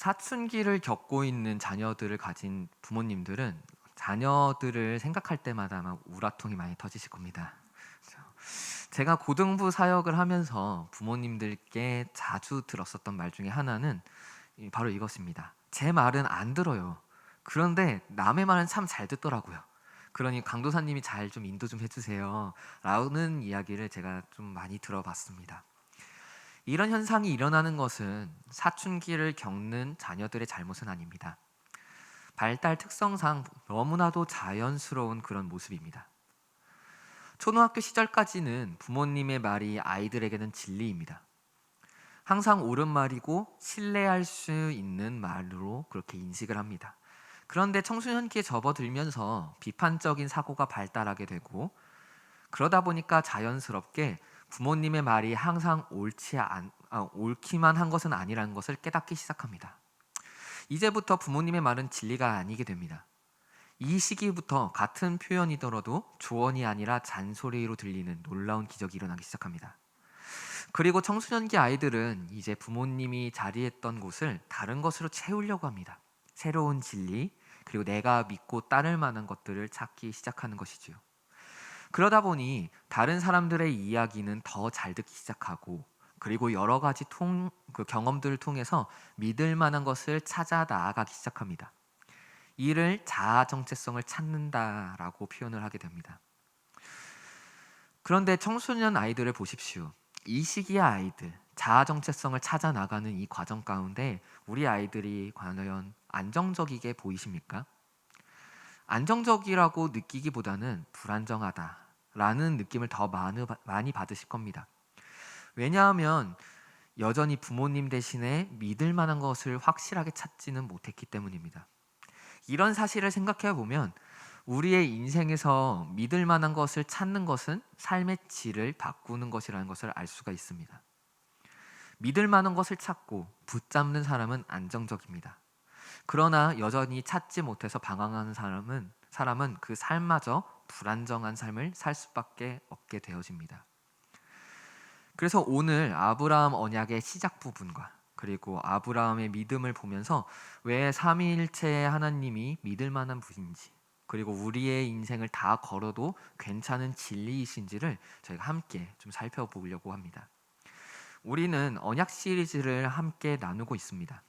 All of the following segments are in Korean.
사춘기를 겪고 있는 자녀들을 가진 부모님들은 자녀들을 생각할 때마다 막 우라통이 많이 터지실 겁니다. 제가 고등부 사역을 하면서 부모님들께 자주 들었었던 말 중에 하나는 바로 이것입니다. 제 말은 안 들어요. 그런데 남의 말은 참 잘 듣더라고요. 그러니 강도사님이 잘 좀 인도 좀 해주세요 라는 이야기를 제가 좀 많이 들어봤습니다. 이런 현상이 일어나는 것은 사춘기를 겪는 자녀들의 잘못은 아닙니다. 발달 특성상 너무나도 자연스러운 그런 모습입니다. 초등학교 시절까지는 부모님의 말이 아이들에게는 진리입니다. 항상 옳은 말이고 신뢰할 수 있는 말로 그렇게 인식을 합니다. 그런데 청소년기에 접어들면서 비판적인 사고가 발달하게 되고, 그러다 보니까 자연스럽게 부모님의 말이 항상 옳기만 한 것은 아니라는 것을 깨닫기 시작합니다. 이제부터 부모님의 말은 진리가 아니게 됩니다. 이 시기부터 같은 표현이더라도 조언이 아니라 잔소리로 들리는 놀라운 기적이 일어나기 시작합니다. 그리고 청소년기 아이들은 이제 부모님이 자리했던 곳을 다른 것으로 채우려고 합니다. 새로운 진리, 그리고 내가 믿고 따를 만한 것들을 찾기 시작하는 것이지요. 그러다 보니 다른 사람들의 이야기는 더 잘 듣기 시작하고, 그리고 여러 가지 경험들을 통해서 믿을 만한 것을 찾아 나아가기 시작합니다. 이를 자아 정체성을 찾는다라고 표현을 하게 됩니다. 그런데 청소년 아이들을 보십시오. 이 시기의 아이들, 자아 정체성을 찾아 나가는 이 과정 가운데 우리 아이들이 과연 안정적이게 보이십니까? 안정적이라고 느끼기보다는 불안정하다라는 느낌을 더 많이 받으실 겁니다. 왜냐하면 여전히 부모님 대신에 믿을 만한 것을 확실하게 찾지는 못했기 때문입니다. 이런 사실을 생각해 보면 우리의 인생에서 믿을 만한 것을 찾는 것은 삶의 질을 바꾸는 것이라는 것을 알 수가 있습니다. 믿을 만한 것을 찾고 붙잡는 사람은 안정적입니다. 그러나 여전히 찾지 못해서 방황하는 사람은 그 삶마저 불안정한 삶을 살 수밖에 없게 되어집니다. 그래서 오늘 아브라함 언약의 시작 부분과 그리고 아브라함의 믿음을 보면서 왜 삼위일체의 하나님이 믿을 만한 분인지, 그리고 우리의 인생을 다 걸어도 괜찮은 진리이신지를 저희가 함께 좀 살펴보려고 합니다. 우리는 언약 시리즈를 함께 나누고 있습니다.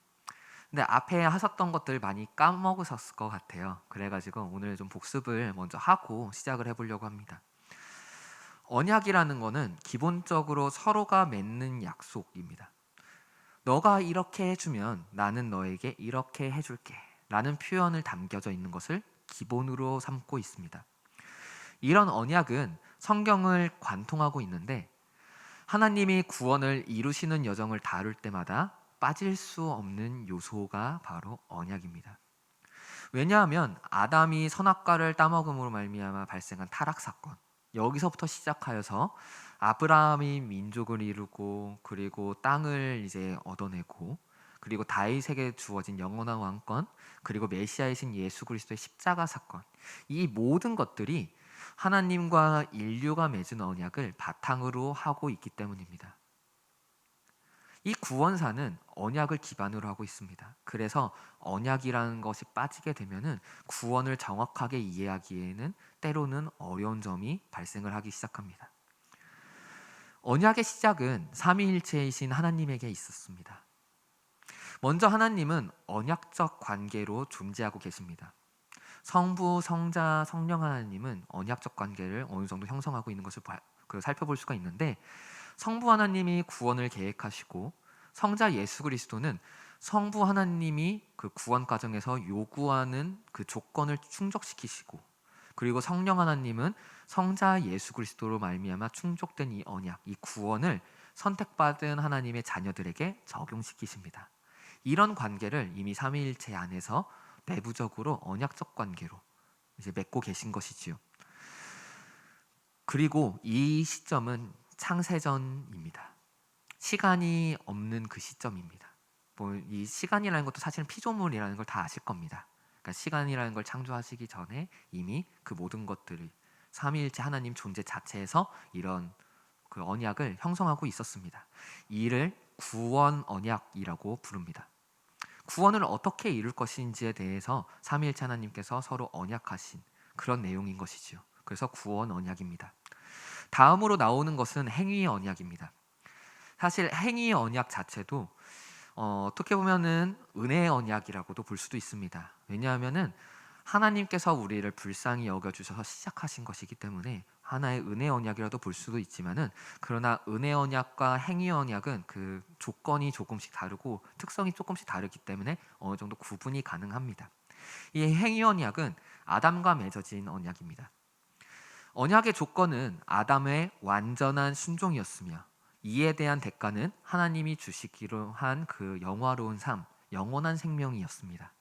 근데 앞에 하셨던 것들 많이 까먹으셨을 것 같아요. 그래가지고 오늘 좀 복습을 먼저 하고 시작을 해보려고 합니다. 언약이라는 거는 기본적으로 서로가 맺는 약속입니다. 너가 이렇게 해주면 나는 너에게 이렇게 해줄게 라는 표현을 담겨져 있는 것을 기본으로 삼고 있습니다. 이런 언약은 성경을 관통하고 있는데, 하나님이 구원을 이루시는 여정을 다룰 때마다 빠질 수 없는 요소가 바로 언약입니다. 왜냐하면 아담이 선악과를 따먹음으로 말미암아 발생한 타락 사건, 여기서부터 시작하여서 아브라함이 민족을 이루고, 그리고 땅을 이제 얻어내고, 그리고 다윗에게 주어진 영원한 왕권, 그리고 메시아이신 예수 그리스도의 십자가 사건, 이 모든 것들이 하나님과 인류가 맺은 언약을 바탕으로 하고 있기 때문입니다. 이 구원사는 언약을 기반으로 하고 있습니다. 그래서 언약이라는 것이 빠지게 되면은 구원을 정확하게 이해하기에는 때로는 어려운 점이 발생을 하기 시작합니다. 언약의 시작은 삼위일체이신 하나님에게 있었습니다. 먼저 하나님은 언약적 관계로 존재하고 계십니다. 성부, 성자, 성령 하나님은 언약적 관계를 어느 정도 형성하고 있는 것을 살펴볼 수가 있는데, 성부 하나님이 구원을 계획하시고 성자 예수 그리스도는 성부 하나님이 그 구원 과정에서 요구하는 그 조건을 충족시키시고, 그리고 성령 하나님은 성자 예수 그리스도로 말미암아 충족된 이 언약, 이 구원을 선택받은 하나님의 자녀들에게 적용시키십니다. 이런 관계를 이미 삼위일체 안에서 내부적으로 언약적 관계로 이제 맺고 계신 것이지요. 그리고 이 시점은 창세전입니다. 시간이 없는 그 시점입니다. 이 시간이라는 것도 사실은 피조물이라는 걸 다 아실 겁니다. 그러니까 시간이라는 걸 창조하시기 전에 이미 그 모든 것들을 삼위일체 하나님 존재 자체에서 이런 그 언약을 형성하고 있었습니다. 이를 구원 언약이라고 부릅니다. 구원을 어떻게 이룰 것인지에 대해서 삼위일체 하나님께서 서로 언약하신 그런 내용인 것이지요. 그래서 구원 언약입니다. 다음으로 나오는 것은 행위 언약입니다. 사실 행위 언약 자체도 어떻게 보면은 은혜의 언약이라고도 볼 수도 있습니다. 왜냐하면은 하나님께서 우리를 불쌍히 여겨주셔서 시작하신 것이기 때문에 하나의 은혜 언약이라도 볼 수도 있지만은, 그러나 은혜 언약과 행위 언약은 그 조건이 조금씩 다르고 특성이 조금씩 다르기 때문에 어느 정도 구분이 가능합니다. 이 행위 언약은 아담과 맺어진 언약입니다. 언약의 조건은 아담의 완전한 순종이었으며, 이에 대한 대가는 하나님이 주시기로 한 그 영화로운 삶, 영원한 생명이었습니다.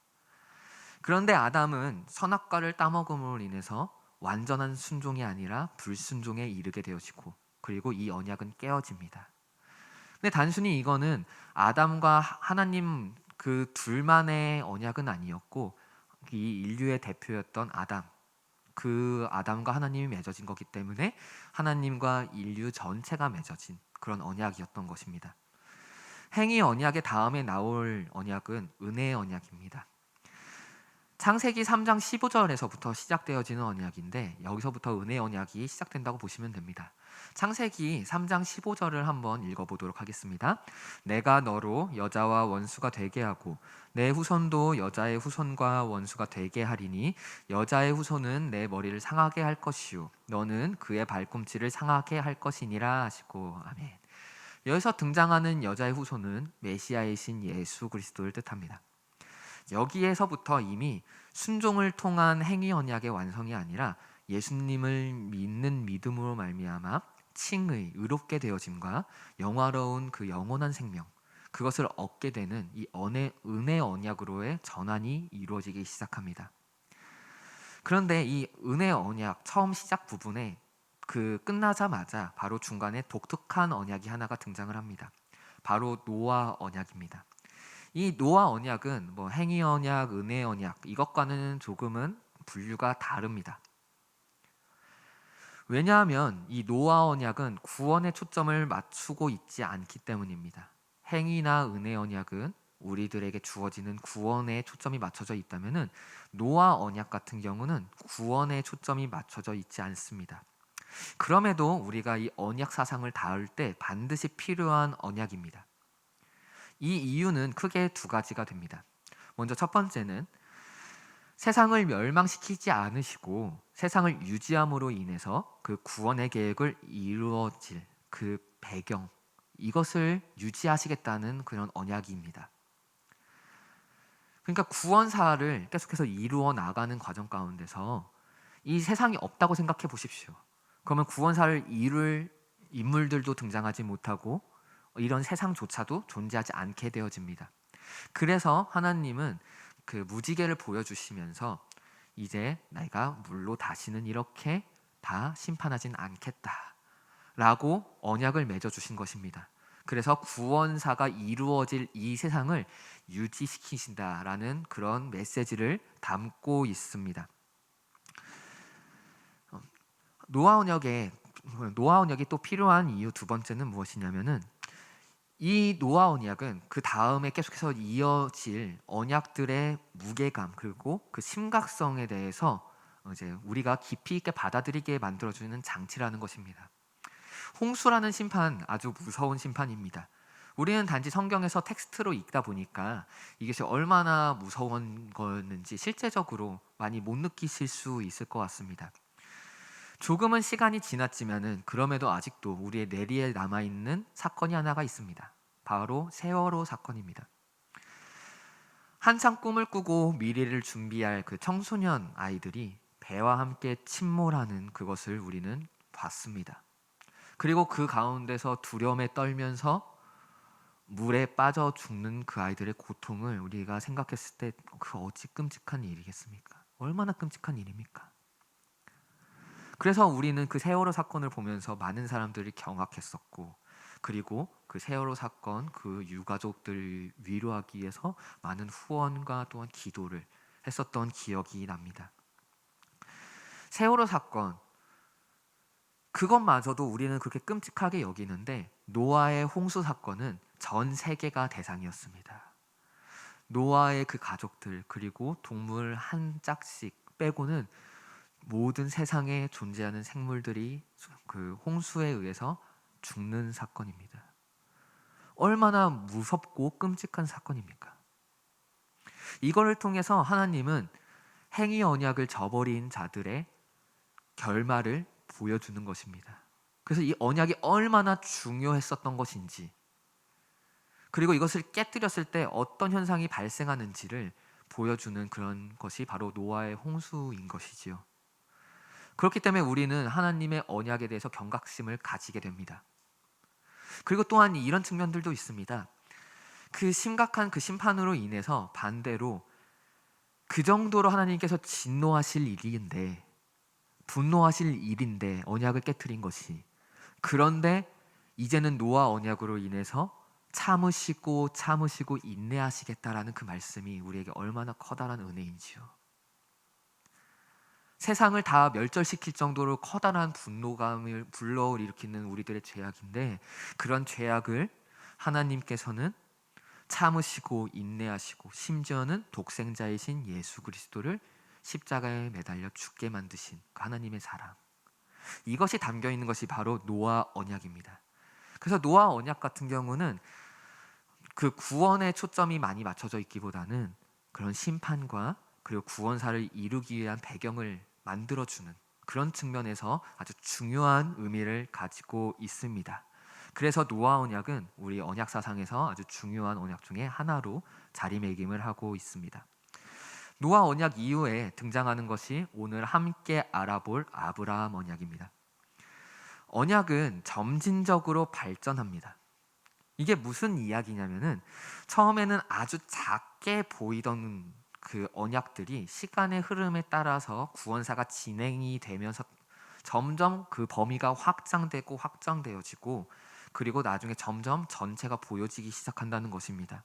그런데 아담은 선악과를 따먹음으로 인해서 완전한 순종이 아니라 불순종에 이르게 되어지고, 그리고 이 언약은 깨어집니다. 근데 단순히 이거는 아담과 하나님 그 둘만의 언약은 아니었고, 이 인류의 대표였던 아담, 그 아담과 하나님이 맺어진 거기 때문에 하나님과 인류 전체가 맺어진 그런 언약이었던 것입니다. 행위 언약의 다음에 나올 언약은 은혜의 언약입니다. 창세기 3장 15절에서부터 시작되어지는 언약인데, 여기서부터 은혜 언약이 시작된다고 보시면 됩니다. 창세기 3장 15절을 한번 읽어보도록 하겠습니다. 내가 너로 여자와 원수가 되게 하고 내 후손도 여자의 후손과 원수가 되게 하리니 여자의 후손은 내 머리를 상하게 할 것이요 너는 그의 발꿈치를 상하게 할 것이니라 하시고. 아멘. 여기서 등장하는 여자의 후손은 메시아이신 예수 그리스도를 뜻합니다. 여기에서부터 이미 순종을 통한 행위 언약의 완성이 아니라 예수님을 믿는 믿음으로 말미암아 칭의, 의롭게 되어짐과 영화로운 그 영원한 생명, 그것을 얻게 되는 이 은혜 언약으로의 전환이 이루어지기 시작합니다. 그런데 이 은혜 언약 처음 시작 부분에 그 끝나자마자 바로 중간에 독특한 언약이 하나가 등장을 합니다. 바로 노아 언약입니다. 이 노아 언약은 뭐 행위 언약, 은혜 언약 이것과는 조금은 분류가 다릅니다. 왜냐하면 이 노아 언약은 구원의 초점을 맞추고 있지 않기 때문입니다. 행위나 은혜 언약은 우리들에게 주어지는 구원에 초점이 맞춰져 있다면은 노아 언약 같은 경우는 구원에 초점이 맞춰져 있지 않습니다. 그럼에도 우리가 이 언약 사상을 다룰 때 반드시 필요한 언약입니다. 이 이유는 크게 두 가지가 됩니다. 먼저 첫 번째는 세상을 멸망시키지 않으시고 세상을 유지함으로 인해서 그 구원의 계획을 이루어질 그 배경, 이것을 유지하시겠다는 그런 언약입니다. 그러니까 구원사를 계속해서 이루어 나가는 과정 가운데서 이 세상이 없다고 생각해 보십시오. 그러면 구원사를 이룰 인물들도 등장하지 못하고 이런 세상조차도 존재하지 않게 되어집니다. 그래서 하나님은 그 무지개를 보여주시면서 이제 내가 물로 다시는 이렇게 다 심판하진 않겠다라고 언약을 맺어주신 것입니다. 그래서 구원사가 이루어질 이 세상을 유지시키신다라는 그런 메시지를 담고 있습니다. 노아 언약이 또 필요한 이유 두 번째는 무엇이냐면은, 이 노아 언약은 그 다음에 계속해서 이어질 언약들의 무게감 그리고 그 심각성에 대해서 이제 우리가 깊이 있게 받아들이게 만들어주는 장치라는 것입니다. 홍수라는 심판, 아주 무서운 심판입니다. 우리는 단지 성경에서 텍스트로 읽다 보니까 이것이 얼마나 무서운 거였는지 실제적으로 많이 못 느끼실 수 있을 것 같습니다. 조금은 시간이 지났지만은 그럼에도 아직도 우리의 뇌리에 남아있는 사건이 하나가 있습니다. 바로 세월호 사건입니다. 한창 꿈을 꾸고 미래를 준비할 그 청소년 아이들이 배와 함께 침몰하는 그것을 우리는 봤습니다. 그리고 그 가운데서 두려움에 떨면서 물에 빠져 죽는 그 아이들의 고통을 우리가 생각했을 때 그 어찌 끔찍한 일이겠습니까? 얼마나 끔찍한 일입니까? 그래서 우리는 그 세월호 사건을 보면서 많은 사람들이 경악했었고, 그리고 그 세월호 사건 그 유가족들 위로하기 위해서 많은 후원과 또한 기도를 했었던 기억이 납니다. 세월호 사건, 그것마저도 우리는 그렇게 끔찍하게 여기는데 노아의 홍수 사건은 전 세계가 대상이었습니다. 노아의 그 가족들 그리고 동물 한 짝씩 빼고는 모든 세상에 존재하는 생물들이 그 홍수에 의해서 죽는 사건입니다. 얼마나 무섭고 끔찍한 사건입니까? 이거를 통해서 하나님은 행위 언약을 저버린 자들의 결말을 보여주는 것입니다. 그래서 이 언약이 얼마나 중요했었던 것인지, 그리고 이것을 깨뜨렸을 때 어떤 현상이 발생하는지를 보여주는 그런 것이 바로 노아의 홍수인 것이지요. 그렇기 때문에 우리는 하나님의 언약에 대해서 경각심을 가지게 됩니다. 그리고 또한 이런 측면들도 있습니다. 그 심각한 그 심판으로 인해서 반대로 그 정도로 하나님께서 진노하실 일인데, 분노하실 일인데 언약을 깨트린 것이, 그런데 이제는 노아 언약으로 인해서 참으시고 참으시고 인내하시겠다라는 그 말씀이 우리에게 얼마나 커다란 은혜인지요. 세상을 다 멸절시킬 정도로 커다란 분노감을 불러일으키는 우리들의 죄악인데, 그런 죄악을 하나님께서는 참으시고 인내하시고 심지어는 독생자이신 예수 그리스도를 십자가에 매달려 죽게 만드신 그 하나님의 사랑, 이것이 담겨 있는 것이 바로 노아 언약입니다. 그래서 노아 언약 같은 경우는 그 구원에 초점이 많이 맞춰져 있기보다는 그런 심판과 그리고 구원사를 이루기 위한 배경을 만들어주는 그런 측면에서 아주 중요한 의미를 가지고 있습니다. 그래서 노아 언약은 우리 언약 사상에서 아주 중요한 언약 중에 하나로 자리매김을 하고 있습니다. 노아 언약 이후에 등장하는 것이 오늘 함께 알아볼 아브라함 언약입니다. 언약은 점진적으로 발전합니다. 이게 무슨 이야기냐면은, 처음에는 아주 작게 보이던 그 언약들이 시간의 흐름에 따라서 구원사가 진행이 되면서 점점 그 범위가 확장되고 확장되어지고, 그리고 나중에 점점 전체가 보여지기 시작한다는 것입니다.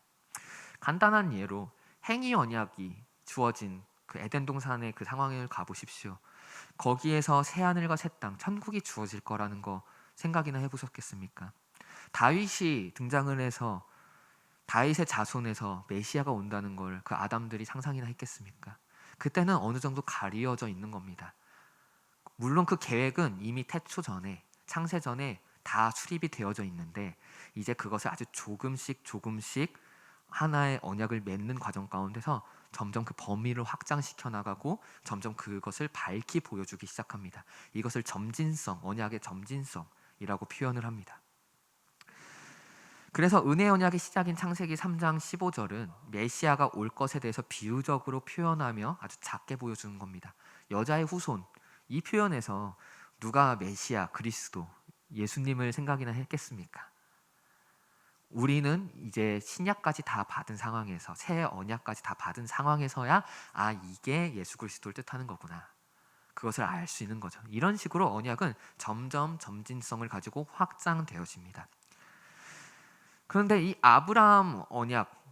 간단한 예로 행위 언약이 주어진 그 에덴 동산의 그 상황을 가보십시오. 거기에서 새 하늘과 새 땅, 천국이 주어질 거라는 거 생각이나 해보셨겠습니까? 다윗이 등장을 해서 다윗의 자손에서 메시아가 온다는 걸 그 아담들이 상상이나 했겠습니까? 그때는 어느 정도 가리어져 있는 겁니다. 물론 그 계획은 이미 태초 전에, 창세 전에 다 수립이 되어져 있는데, 이제 그것을 아주 조금씩 하나의 언약을 맺는 과정 가운데서 점점 그 범위를 확장시켜 나가고 점점 그것을 밝히 보여주기 시작합니다. 이것을 점진성, 언약의 점진성이라고 표현을 합니다. 그래서 은혜 언약의 시작인 창세기 3장 15절은 메시아가 올 것에 대해서 비유적으로 표현하며 아주 작게 보여주는 겁니다. 여자의 후손, 이 표현에서 누가 메시아, 그리스도, 예수님을 생각이나 했겠습니까? 우리는 이제 신약까지 다 받은 상황에서, 새 언약까지 다 받은 상황에서야 이게 예수 그리스도를 뜻하는 거구나, 그것을 알 수 있는 거죠. 이런 식으로 언약은 점점 점진성을 가지고 확장되어집니다. 그런데 이 아브라함 언약,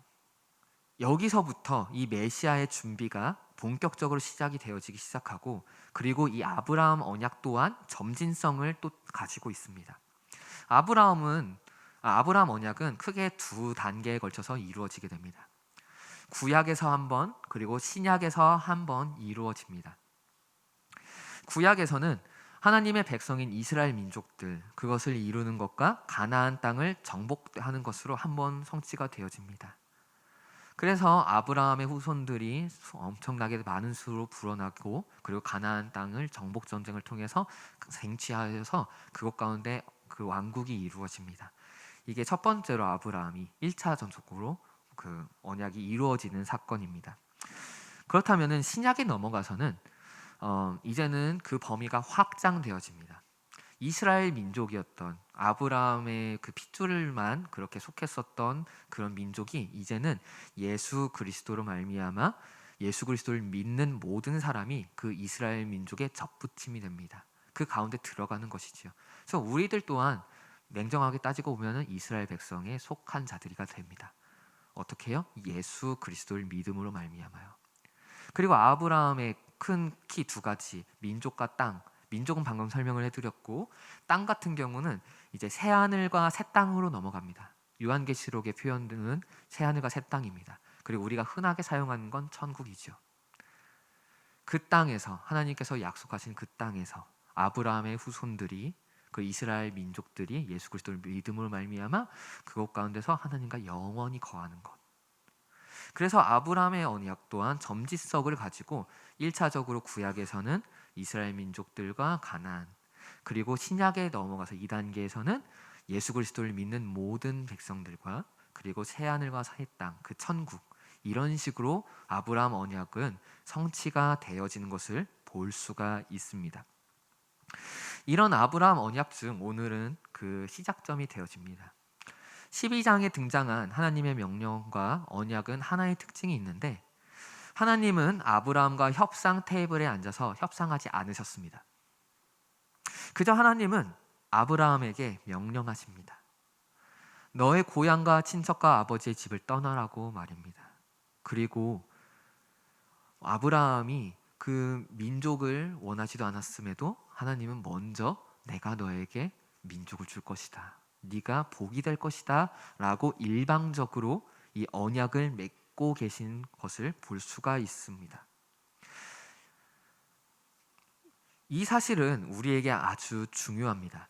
여기서부터 이 메시아의 준비가 본격적으로 시작이 되어지기 시작하고, 그리고 이 아브라함 언약 또한 점진성을 또 가지고 있습니다. 아브라함 언약은 크게 두 단계에 걸쳐서 이루어지게 됩니다. 구약에서 한 번, 그리고 신약에서 한 번 이루어집니다. 구약에서는 하나님의 백성인 이스라엘 민족들, 그것을 이루는 것과 가나안 땅을 정복하는 것으로 한 번 성취가 되어집니다. 그래서 아브라함의 후손들이 엄청나게 많은 수로 불어나고, 그리고 가나안 땅을 정복 전쟁을 통해서 쟁취하여서 그것 가운데 그 왕국이 이루어집니다. 이게 첫 번째로 아브라함이 1차 전속으로 그 언약이 이루어지는 사건입니다. 그렇다면은 신약에 넘어가서는 이제는 그 범위가 확장되어집니다. 이스라엘 민족이었던 아브라함의 그 핏줄만 그렇게 속했었던 그런 민족이 이제는 예수 그리스도로 말미암아 예수 그리스도를 믿는 모든 사람이 그 이스라엘 민족의 접붙임이 됩니다. 그 가운데 들어가는 것이지요. 그래서 우리들 또한 냉정하게 따지고 보면 이스라엘 백성에 속한 자들이가 됩니다. 어떻게 해요? 예수 그리스도를 믿음으로 말미암아요. 그리고 아브라함의 큰 키 두 가지, 민족과 땅. 민족은 방금 설명을 해드렸고, 땅 같은 경우는 이제 새 하늘과 새 땅으로 넘어갑니다. 요한계시록의 표현들은 새 하늘과 새 땅입니다. 그리고 우리가 흔하게 사용하는 건 천국이죠. 그 땅에서 하나님께서 약속하신 그 땅에서 아브라함의 후손들이 그 이스라엘 민족들이 예수 그리스도를 믿음으로 말미암아 그곳 가운데서 하나님과 영원히 거하는 것. 그래서 아브라함의 언약 또한 점지석을 가지고 1차적으로 구약에서는 이스라엘 민족들과 가나안, 그리고 신약에 넘어가서 2단계에서는 예수 그리스도를 믿는 모든 백성들과 그리고 새하늘과 새 땅, 그 천국, 이런 식으로 아브라함 언약은 성취가 되어지는 것을 볼 수가 있습니다. 이런 아브라함 언약 중 오늘은 그 시작점이 되어집니다. 12장에 등장한 하나님의 명령과 언약은 하나의 특징이 있는데, 하나님은 아브라함과 협상 테이블에 앉아서 협상하지 않으셨습니다. 그저 하나님은 아브라함에게 명령하십니다. 너의 고향과 친척과 아버지의 집을 떠나라고 말입니다. 그리고 아브라함이 그 민족을 원하지도 않았음에도 하나님은 먼저 내가 너에게 민족을 줄 것이다, 네가 복이 될 것이다 라고 일방적으로 이 언약을 맺고 계신 것을 볼 수가 있습니다. 이 사실은 우리에게 아주 중요합니다.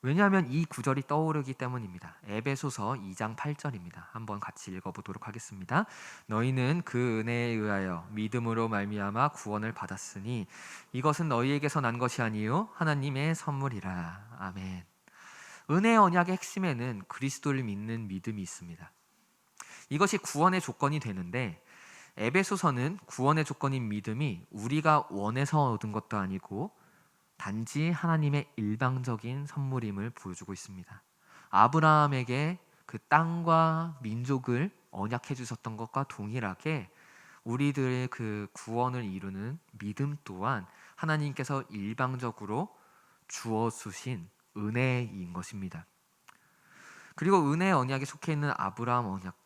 왜냐하면 이 구절이 떠오르기 때문입니다. 에베소서 2장 8절입니다. 한번 같이 읽어보도록 하겠습니다. 너희는 그 은혜에 의하여 믿음으로 말미암아 구원을 받았으니 이것은 너희에게서 난 것이 아니요 하나님의 선물이라. 아멘. 은혜의 언약의 핵심에는 그리스도를 믿는 믿음이 있습니다. 이것이 구원의 조건이 되는데, 에베소서는 구원의 조건인 믿음이 우리가 원해서 얻은 것도 아니고 단지 하나님의 일방적인 선물임을 보여주고 있습니다. 아브라함에게 그 땅과 민족을 언약해 주셨던 것과 동일하게 우리들의 그 구원을 이루는 믿음 또한 하나님께서 일방적으로 주어 주신 은혜인 것입니다. 그리고 은혜의 언약에 속해 있는 아브라함 언약,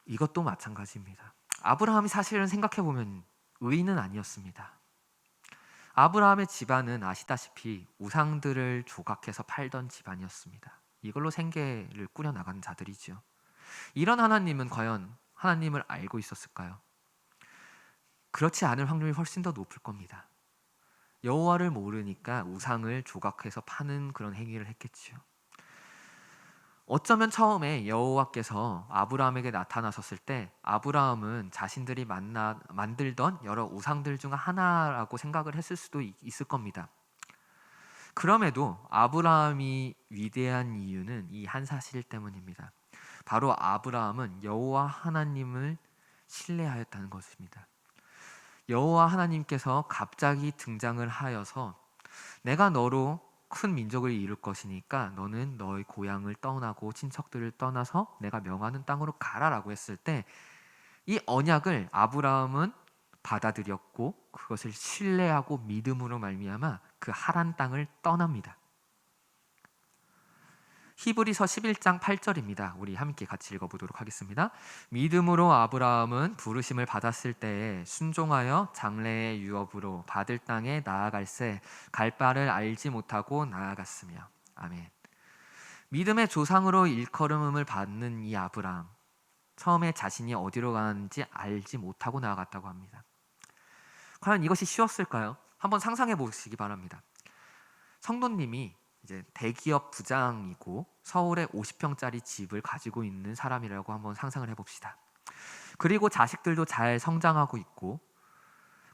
이것도 마찬가지입니다. 아브라함이 사실은 생각해 보면 의인은 아니었습니다. 아브라함의 집안은 아시다시피 우상들을 조각해서 팔던 집안이었습니다. 이걸로 생계를 꾸려나가는 자들이죠. 이런 하나님은 과연 하나님을 알고 있었을까요? 그렇지 않을 확률이 훨씬 더 높을 겁니다. 여호와를 모르니까 우상을 조각해서 파는 그런 행위를 했겠지요. 어쩌면 처음에 여호와께서 아브라함에게 나타나셨을 때 아브라함은 자신들이 만들던 여러 우상들 중 하나라고 생각을 했을 수도 있을 겁니다. 그럼에도 아브라함이 위대한 이유는 이 한 사실 때문입니다. 바로 아브라함은 여호와 하나님을 신뢰하였다는 것입니다. 여호와 하나님께서 갑자기 등장을 하여서 내가 너로 큰 민족을 이룰 것이니까 너는 너의 고향을 떠나고 친척들을 떠나서 내가 명하는 땅으로 가라라고 했을 때 이 언약을 아브라함은 받아들였고 그것을 신뢰하고 믿음으로 말미암아 그 하란 땅을 떠납니다. 히브리서 11장 8절입니다. 우리 함께 같이 읽어보도록 하겠습니다. 믿음으로 아브라함은 부르심을 받았을 때에 순종하여 장래의 유업으로 받을 땅에 나아갈새 갈 바를 알지 못하고 나아갔으며. 아멘. 믿음의 조상으로 일컬음을 받는 이 아브라함, 처음에 자신이 어디로 가는지 알지 못하고 나아갔다고 합니다. 과연 이것이 쉬웠을까요? 한번 상상해 보시기 바랍니다. 성도님이 이제 대기업 부장이고 서울에 50평짜리 집을 가지고 있는 사람이라고 한번 상상을 해봅시다. 그리고 자식들도 잘 성장하고 있고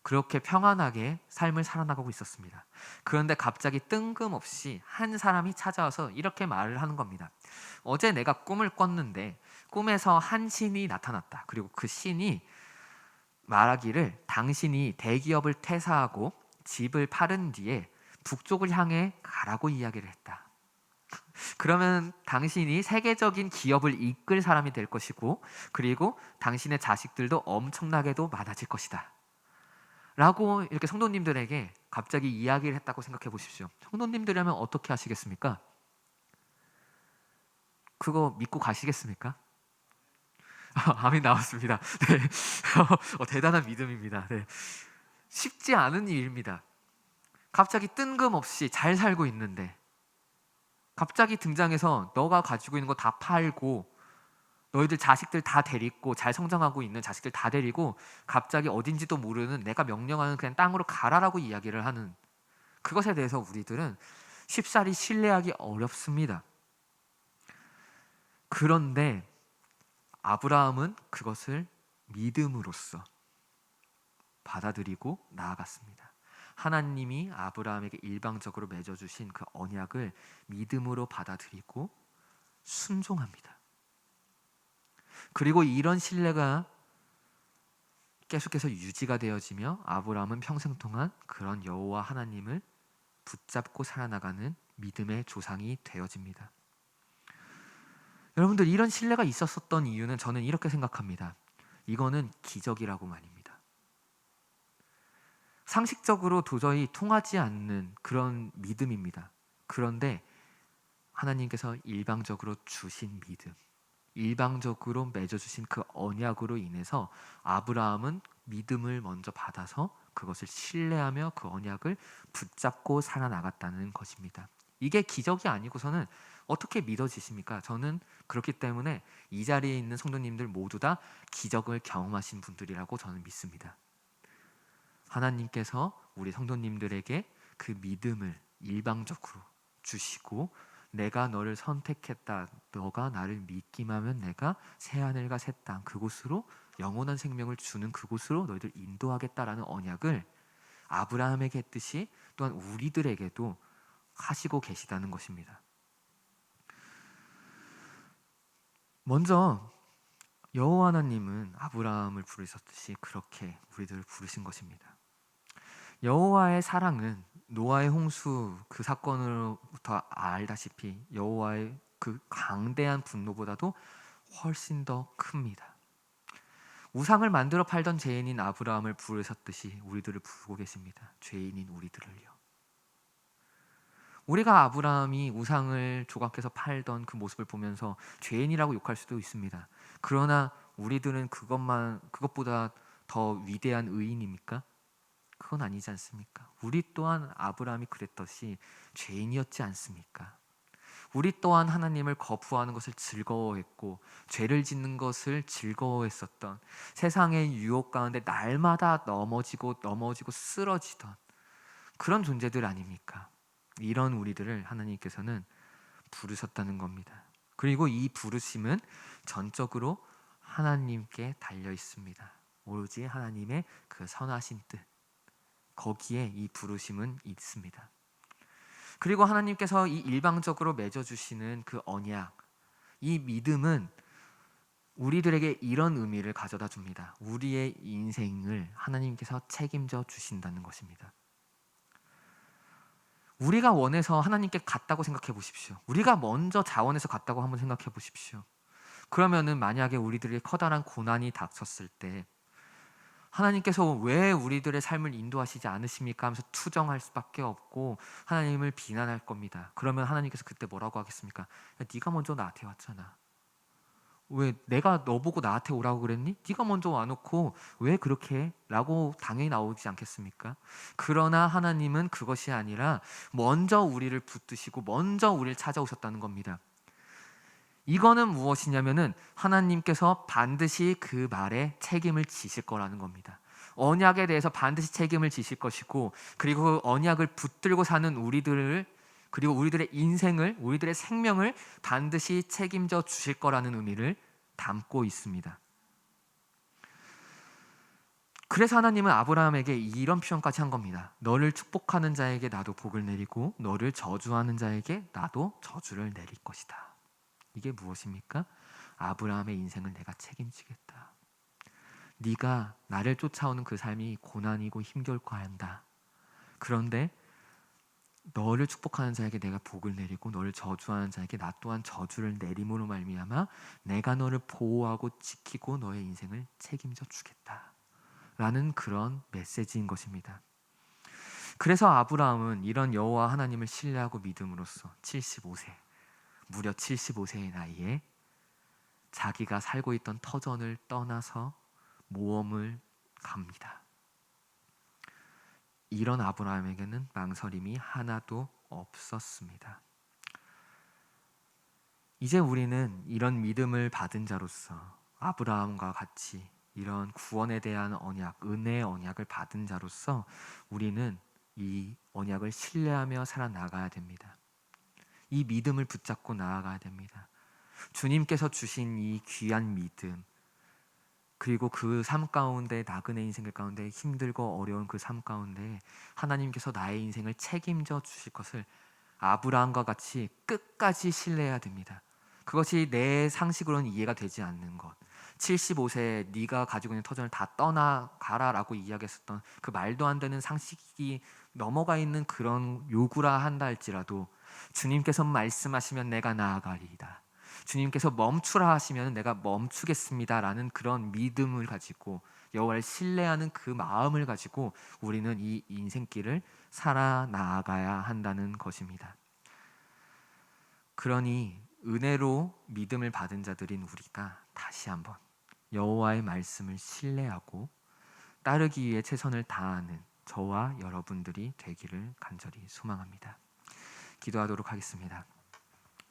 그렇게 평안하게 삶을 살아나가고 있었습니다. 그런데 갑자기 뜬금없이 한 사람이 찾아와서 이렇게 말을 하는 겁니다. 어제 내가 꿈을 꿨는데 꿈에서 한 신이 나타났다. 그리고 그 신이 말하기를 당신이 대기업을 퇴사하고 집을 팔은 뒤에 북쪽을 향해 가라고 이야기를 했다. 그러면 당신이 세계적인 기업을 이끌 사람이 될 것이고 그리고 당신의 자식들도 엄청나게도 많아질 것이다 라고 이렇게 성도님들에게 갑자기 이야기를 했다고 생각해 보십시오. 성도님들이라면 어떻게 하시겠습니까? 그거 믿고 가시겠습니까? 아멘 나왔습니다. 네. 대단한 믿음입니다. 네. 쉽지 않은 일입니다. 갑자기 뜬금없이 잘 살고 있는데 갑자기 등장해서 너가 가지고 있는 거 다 팔고 너희들 자식들 다 데리고 잘 성장하고 있는 자식들 다 데리고 갑자기 어딘지도 모르는 내가 명령하는 그냥 땅으로 가라라고 이야기를 하는 그것에 대해서 우리들은 쉽사리 신뢰하기 어렵습니다. 그런데 아브라함은 그것을 믿음으로써 받아들이고 나아갔습니다. 하나님이 아브라함에게 일방적으로 맺어주신 그 언약을 믿음으로 받아들이고 순종합니다. 그리고 이런 신뢰가 계속해서 유지가 되어지며 아브라함은 평생 동안 그런 여호와 하나님을 붙잡고 살아나가는 믿음의 조상이 되어집니다. 여러분들, 이런 신뢰가 있었던 이유는 저는 이렇게 생각합니다. 이거는 기적이라고 말입니다. 상식적으로 도저히 통하지 않는 그런 믿음입니다. 그런데 하나님께서 일방적으로 주신 믿음, 일방적으로 맺어주신 그 언약으로 인해서 아브라함은 믿음을 먼저 받아서 그것을 신뢰하며 그 언약을 붙잡고 살아나갔다는 것입니다. 이게 기적이 아니고서는 어떻게 믿어지십니까? 저는 그렇기 때문에 이 자리에 있는 성도님들 모두 다 기적을 경험하신 분들이라고 저는 믿습니다. 하나님께서 우리 성도님들에게 그 믿음을 일방적으로 주시고, 내가 너를 선택했다, 너가 나를 믿기만 하면 내가 새하늘과 새 땅 그곳으로 영원한 생명을 주는 그곳으로 너희들 인도하겠다라는 언약을 아브라함에게 했듯이 또한 우리들에게도 하시고 계시다는 것입니다. 먼저 여호와 하나님은 아브라함을 부르셨듯이 그렇게 우리들을 부르신 것입니다. 여호와의 사랑은 노아의 홍수 그 사건으로부터 알다시피 여호와의 그 강대한 분노보다도 훨씬 더 큽니다. 우상을 만들어 팔던 죄인인 아브라함을 부르셨듯이 우리들을 부르고 계십니다. 죄인인 우리들을요. 우리가 아브라함이 우상을 조각해서 팔던 그 모습을 보면서 죄인이라고 욕할 수도 있습니다. 그러나 우리들은 그것보다 더 위대한 의인입니까? 그건 아니지 않습니까? 우리 또한 아브라함이 그랬듯이 죄인이었지 않습니까? 우리 또한 하나님을 거부하는 것을 즐거워했고 죄를 짓는 것을 즐거워했었던, 세상의 유혹 가운데 날마다 넘어지고 쓰러지던 그런 존재들 아닙니까? 이런 우리들을 하나님께서는 부르셨다는 겁니다. 그리고 이 부르심은 전적으로 하나님께 달려 있습니다. 오로지 하나님의 그 선하신 뜻, 거기에 이 부르심은 있습니다. 그리고 하나님께서 이 일방적으로 맺어주시는 그 언약, 이 믿음은 우리들에게 이런 의미를 가져다 줍니다. 우리의 인생을 하나님께서 책임져 주신다는 것입니다. 우리가 원해서 하나님께 갔다고 생각해 보십시오. 우리가 먼저 자원해서 갔다고 한번 생각해 보십시오. 그러면은 만약에 우리들에게 커다란 고난이 닥쳤을 때 하나님께서 왜 우리들의 삶을 인도하시지 않으십니까 하면서 투정할 수밖에 없고 하나님을 비난할 겁니다. 그러면 하나님께서 그때 뭐라고 하겠습니까? 야, 네가 먼저 나한테 왔잖아. 왜 내가 너 보고 나한테 오라고 그랬니? 네가 먼저 와놓고 왜 그렇게 해? 라고 당연히 나오지 않겠습니까? 그러나 하나님은 그것이 아니라 먼저 우리를 붙드시고 먼저 우리를 찾아오셨다는 겁니다. 이거는 무엇이냐면은 하나님께서 반드시 그 말에 책임을 지실 거라는 겁니다. 언약에 대해서 반드시 책임을 지실 것이고, 그리고 그 언약을 붙들고 사는 우리들을, 그리고 우리들의 인생을, 우리들의 생명을 반드시 책임져 주실 거라는 의미를 담고 있습니다. 그래서 하나님은 아브라함에게 이런 표현까지 한 겁니다. 너를 축복하는 자에게 나도 복을 내리고 너를 저주하는 자에게 나도 저주를 내릴 것이다. 이게 무엇입니까? 아브라함의 인생을 내가 책임지겠다. 네가 나를 쫓아오는 그 삶이 고난이고 힘겨울 거야 한다. 그런데 너를 축복하는 자에게 내가 복을 내리고 너를 저주하는 자에게 나 또한 저주를 내림으로 말미암아 내가 너를 보호하고 지키고 너의 인생을 책임져 주겠다. 라는 그런 메시지인 것입니다. 그래서 아브라함은 이런 여호와 하나님을 신뢰하고 믿음으로써 75세, 무려 75세의 나이에 자기가 살고 있던 터전을 떠나서 모험을 갑니다. 이런 아브라함에게는 망설임이 하나도 없었습니다. 이제 우리는 이런 믿음을 받은 자로서 아브라함과 같이 이런 구원에 대한 언약, 은혜의 언약을 받은 자로서 우리는 이 언약을 신뢰하며 살아나가야 됩니다. 이 믿음을 붙잡고 나아가야 됩니다. 주님께서 주신 이 귀한 믿음, 그리고 그 삶 가운데, 나그네 인생 가운데, 힘들고 어려운 그 삶 가운데 하나님께서 나의 인생을 책임져 주실 것을 아브라함과 같이 끝까지 신뢰해야 됩니다. 그것이 내 상식으로는 이해가 되지 않는 것, 75세에 네가 가지고 있는 터전을 다 떠나가라 라고 이야기했었던 그 말도 안 되는 상식이 넘어가 있는 그런 요구라 한다 할지라도 주님께서 말씀하시면 내가 나아가리이다, 주님께서 멈추라 하시면 내가 멈추겠습니다 라는 그런 믿음을 가지고 여호와를 신뢰하는 그 마음을 가지고 우리는 이 인생길을 살아나가야 한다는 것입니다. 그러니 은혜로 믿음을 받은 자들인 우리가 다시 한번 여호와의 말씀을 신뢰하고 따르기 위해 최선을 다하는 저와 여러분들이 되기를 간절히 소망합니다. 기도하도록 하겠습니다.